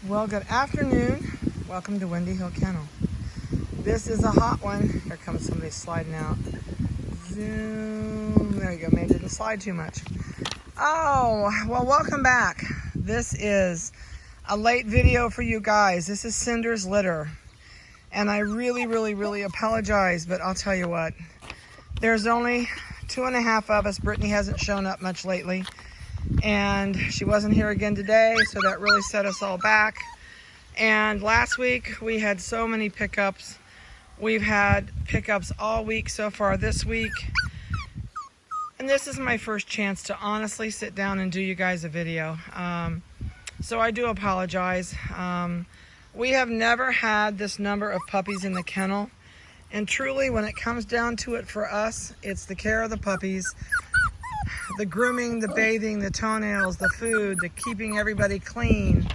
Well, good afternoon. Welcome to Windy Hill Kennel. This is a hot one. Here comes somebody sliding out. Zoom. There you go. Maybe didn't slide too much. Oh, well, welcome back. This is a late video for you guys. This is Cinders Litter. And I really apologize, but I'll tell you what. There's only 2.5 of us. Brittany hasn't shown up much lately. And she wasn't here again today, so that really set us all back. And last week we had so many pickups. We've had pickups all week so far this week. And this is my first chance to honestly sit down and do you guys a video. So I do apologize. We have never had this number of puppies in the kennel. And truly, when it comes down to it for us, it's the care of the puppies. The grooming, the bathing, the toenails, the food, the keeping everybody clean.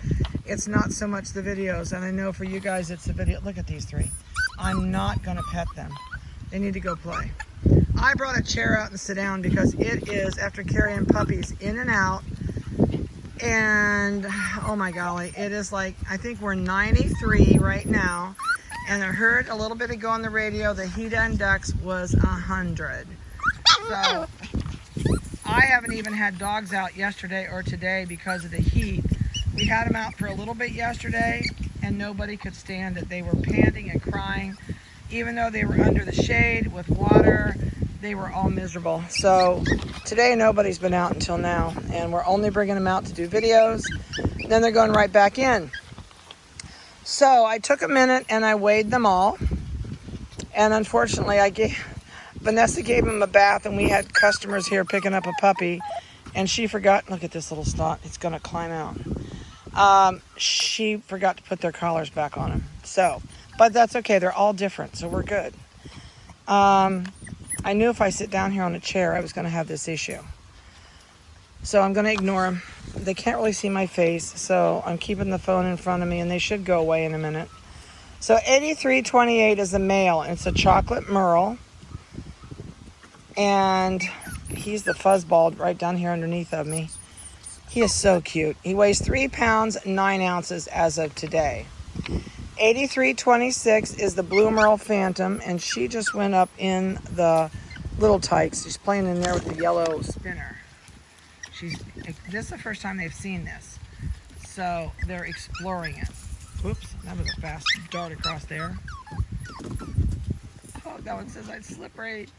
It's not so much the videos. And I know for you guys, it's the video. Look at these three. I'm not going to pet them. They need to go play. I brought a chair out and sit down because it is, after carrying puppies in and out, and oh my golly, it is like, I think we're 93 right now. And I heard a little bit ago on the radio, the heat index was 100. So I haven't even had dogs out yesterday or today because of the heat. We had them out for a little bit yesterday and nobody could stand it. They were panting and crying. Even though they were under the shade with water, they were all miserable. So today nobody's been out until now, and we're only bringing them out to do videos. Then they're going right back in. So I took a minute and I weighed them all. And unfortunately, Vanessa gave him a bath, and we had customers here picking up a puppy, and she forgot. Look at this little snot. It's going to climb out. She forgot to put their collars back on him. So, but that's okay. They're all different, so we're good. I knew if I sit down here on a chair, I was going to have this issue. So I'm going to ignore them. They can't really see my face, so I'm keeping the phone in front of me, and they should go away in a minute. So 8328 is a male, and it's a chocolate merle. And he's the fuzzball right down here underneath of me. He is so cute. He weighs 3 pounds, 9 ounces as of today. 8326 is the Blue Merle Phantom, and she just went up in the little tykes. She's playing in there with the yellow spinner. This is the first time they've seen this. So they're exploring it. Whoops, that was a fast dart across there. Oh, that one says I'd slip right.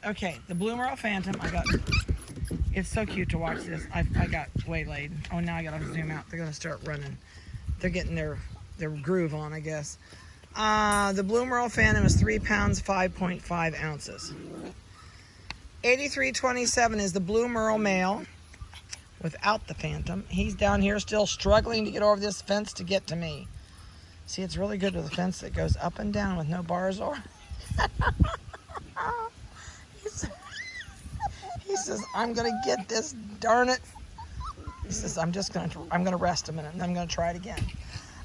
Okay, the Blue Merle Phantom, it's so cute to watch this. I got waylaid. Oh, now I gotta zoom out. They're gonna start running. They're getting their groove on, I guess. The Blue Merle Phantom is 3 pounds, 5.5 ounces. 8327 is the Blue Merle male without the Phantom. He's down here still struggling to get over this fence to get to me. See, it's really good with a fence that goes up and down with no bars or... He says, I'm gonna get this, darn it. He says, I'm gonna rest a minute and I'm gonna try it again.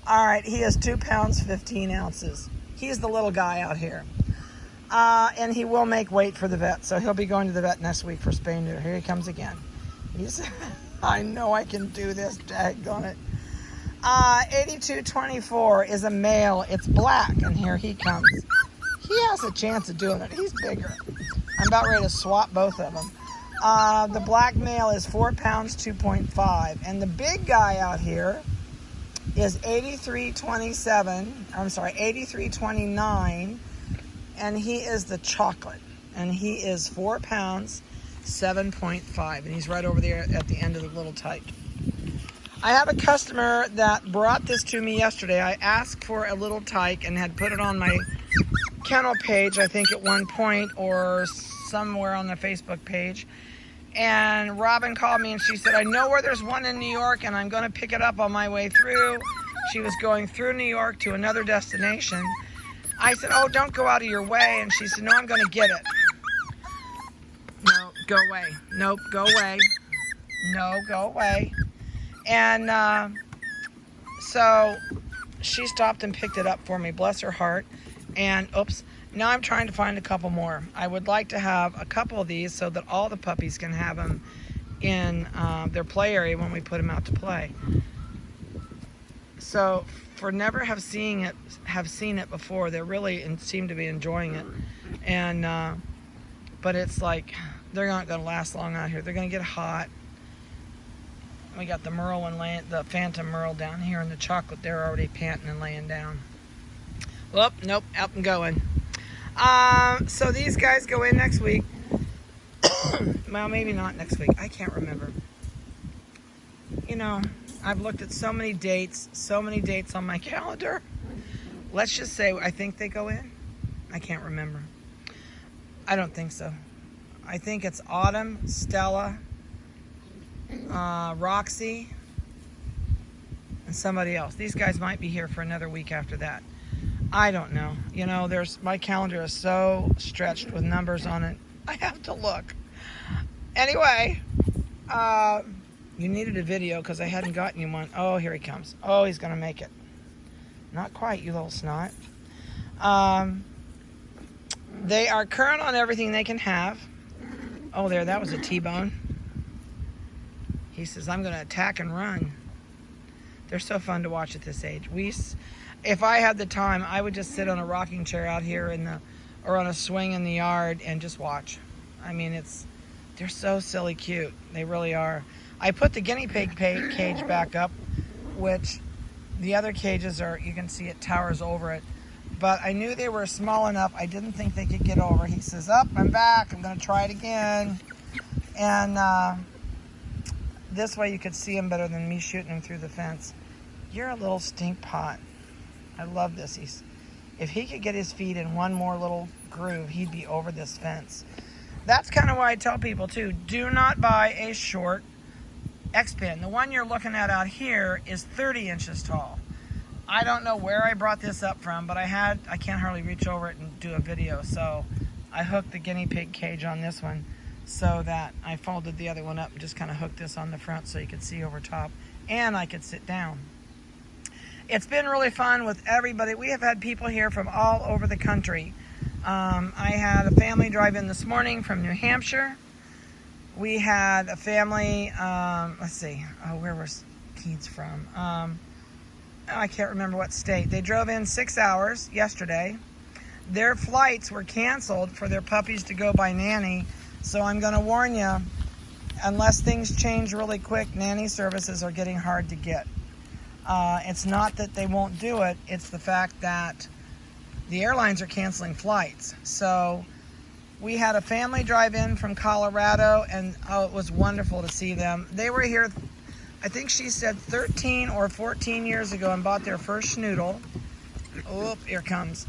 All right, he is 2 pounds, 15 ounces. He's the little guy out here. And he will make weight for the vet, so he'll be going to the vet next week for spay and neuter. Here he comes again. He's, I know I can do this, daggone it. 8224 is a male. It's black, and here he comes. He has a chance of doing it. He's bigger. I'm about ready to swap both of them. The black male is 4 pounds, 2.5. And the big guy out here is 8329. And he is the chocolate. And he is 4 pounds, 7.5. And he's right over there at the end of the little tyke. I have a customer that brought this to me yesterday. I asked for a little tyke and had put it on my kennel page, I think at one point, or somewhere on the Facebook page. And Robin called me and she said, I know where there's one in New York and I'm going to pick it up on my way through. She was going through New York to another destination. I said, oh, don't go out of your way. And she said, no, I'm going to get it. No, go away. Nope, go away. No, go away. And so she stopped and picked it up for me, bless her heart. And oops, now I'm trying to find a couple more. I would like to have a couple of these so that all the puppies can have them in their play area when we put them out to play. So for never have seen it before, they really seem to be enjoying it. And but it's like they're not going to last long out here. They're going to get hot. We got the Merle one the Phantom Merle down here, and the chocolate. They're already panting and laying down. Well, nope, up and going. So these guys go in next week. Well, maybe not next week. I can't remember. You know, I've looked at so many dates on my calendar. Let's just say I think they go in. I can't remember. I don't think so. I think it's Autumn, Stella, Roxy, and somebody else. These guys might be here for another week after that. I don't know. You know, my calendar is so stretched with numbers on it. I have to look. Anyway, you needed a video because I hadn't gotten you one. Oh, here he comes. Oh, he's going to make it. Not quite, you little snot. They are current on everything they can have. Oh, there, that was a T-bone. He says, I'm going to attack and run. They're so fun to watch at this age. If I had the time, I would just sit on a rocking chair out here or on a swing in the yard and just watch. I mean, they're so silly cute. They really are. I put the guinea pig cage back up, which the other cages you can see it towers over it. But I knew they were small enough. I didn't think they could get over. He says, I'm back. I'm going to try it again. And this way you could see him better than me shooting him through the fence. You're a little stink pot. I love this. If he could get his feet in one more little groove, he'd be over this fence. That's kind of why I tell people, too, do not buy a short X-pin. The one you're looking at out here is 30 inches tall. I don't know where I brought this up from, but I can't hardly reach over it and do a video, so I hooked the guinea pig cage on this one so that I folded the other one up and just kind of hooked this on the front so you could see over top, and I could sit down. It's been really fun with everybody. We have had people here from all over the country. I had a family drive in this morning from New Hampshire. We had a family, let's see, where was Keats from? I can't remember what state. They drove in 6 hours yesterday. Their flights were canceled for their puppies to go by nanny. So I'm going to warn you, unless things change really quick, nanny services are getting hard to get. It's not that they won't do it. It's the fact that the airlines are canceling flights. So we had a family drive in from Colorado, and it was wonderful to see them. They were here, I think she said 13 or 14 years ago, and bought their first Schnoodle. Oh, here it comes.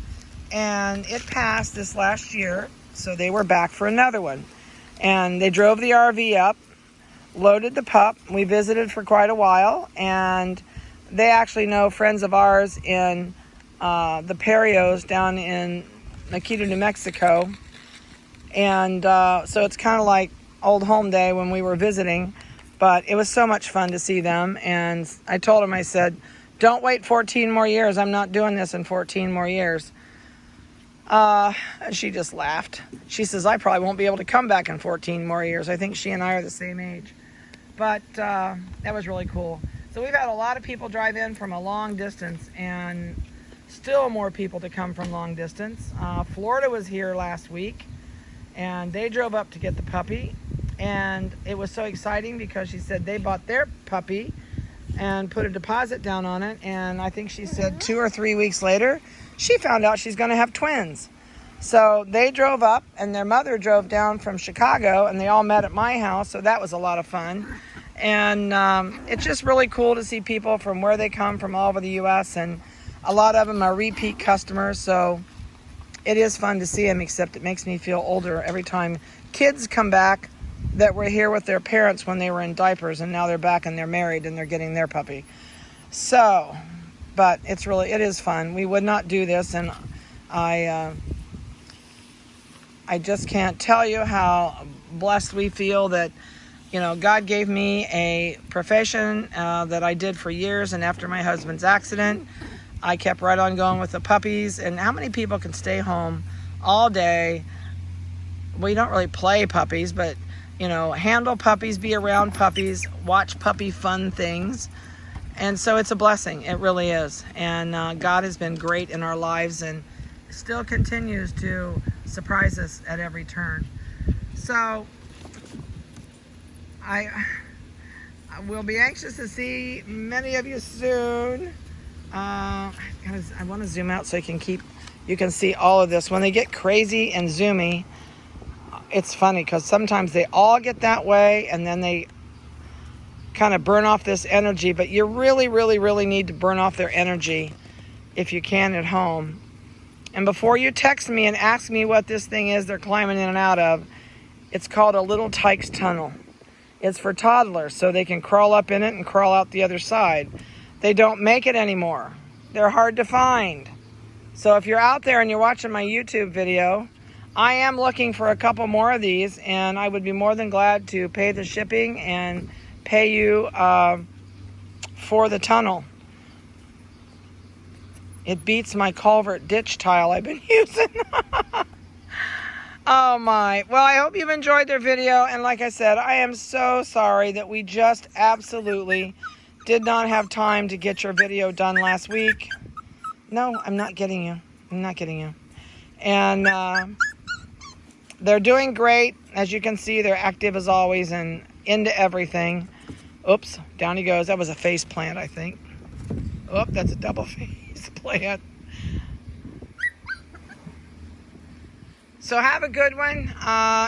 And it passed this last year, so they were back for another one. And they drove the RV up, loaded the pup. We visited for quite a while, and they actually know friends of ours in the Perrios down in Naquito, New Mexico. And so it's kind of like old home day when we were visiting. But it was so much fun to see them. And I told him, I said, don't wait 14 more years. I'm not doing this in 14 more years. And she just laughed. She says, I probably won't be able to come back in 14 more years. I think she and I are the same age. But that was really cool. So we've had a lot of people drive in from a long distance, and still more people to come from long distance. Florida was here last week, and they drove up to get the puppy. And it was so exciting because she said they bought their puppy and put a deposit down on it. And I think she said 2 or 3 weeks later, she found out she's going to have twins. So they drove up, and their mother drove down from Chicago, and they all met at my house. So that was a lot of fun. And it's just really cool to see people from where they come from all over the U.S. And a lot of them are repeat customers. So it is fun to see them, except it makes me feel older every time kids come back that were here with their parents when they were in diapers, and now they're back and they're married and they're getting their puppy. So, but it is fun. We would not do this, and I just can't tell you how blessed we feel that, you know, God gave me a profession that I did for years, and after my husband's accident, I kept right on going with the puppies. And how many people can stay home all day? We don't really play puppies, but you know, handle puppies, be around puppies, watch puppy fun things, And so it's a blessing. It really is. And God has been great in our lives and still continues to surprise us at every turn. So I will be anxious to see many of you soon. I want to zoom out so you can see all of this. When they get crazy and zoomy, it's funny because sometimes they all get that way and then they kind of burn off this energy, but you really, really, really need to burn off their energy if you can at home. And before you text me and ask me what this thing is they're climbing in and out of, it's called a little Tykes tunnel. It's for toddlers so they can crawl up in it and crawl out the other side. They don't make it anymore. They're hard to find. So if you're out there and you're watching my YouTube video, I am looking for a couple more of these, and I would be more than glad to pay the shipping and pay you for the tunnel. It beats my culvert ditch tile I've been using. Oh my. Well, I hope you've enjoyed their video. And like I said, I am so sorry that we just absolutely did not have time to get your video done last week. No, I'm not getting you. I'm not getting you. And they're doing great. As you can see, they're active as always and into everything. Oops, down he goes. That was a face plant, I think. Oh, that's a double face plant. So have a good one.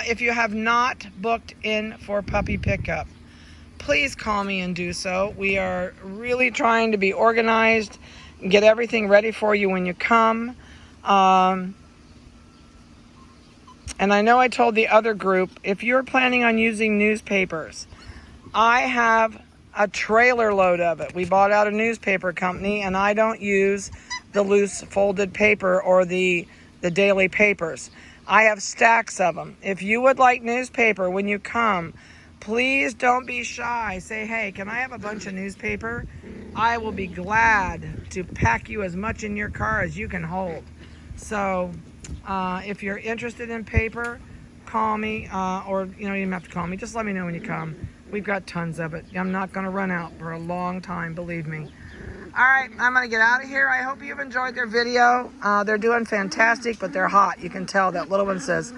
If you have not booked in for puppy pickup, please call me and do so. We are really trying to be organized and get everything ready for you when you come. And I know I told the other group, if you're planning on using newspapers, I have a trailer load of it. We bought out a newspaper company, and I don't use the loose folded paper or the daily papers. I have stacks of them. If you would like newspaper when you come, please don't be shy. Say, hey, can I have a bunch of newspaper? I will be glad to pack you as much in your car as you can hold. So if you're interested in paper, call me, or you don't even have to call me. Just let me know when you come. We've got tons of it. I'm not going to run out for a long time, believe me. All right, I'm going to get out of here. I hope you've enjoyed their video. They're doing fantastic, but they're hot. You can tell that little one says,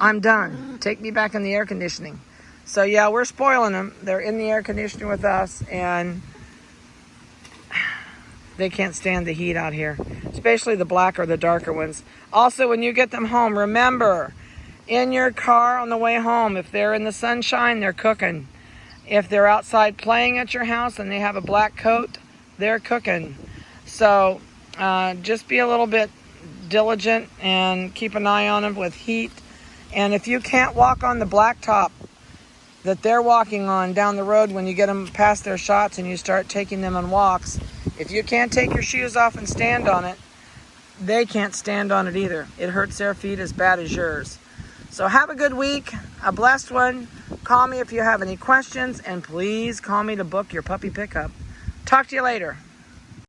I'm done. Take me back in the air conditioning. So, yeah, we're spoiling them. They're in the air conditioning with us, and they can't stand the heat out here, especially the black or the darker ones. Also, when you get them home, remember, in your car on the way home, if they're in the sunshine, they're cooking. If they're outside playing at your house and they have a black coat, they're cooking. So just be a little bit diligent and keep an eye on them with heat. And if you can't walk on the blacktop that they're walking on down the road when you get them past their shots and you start taking them on walks, if you can't take your shoes off and stand on it, they can't stand on it either. It hurts their feet as bad as yours. So have a good week, a blessed one. Call me if you have any questions, and please call me to book your puppy pickup. Talk to you later.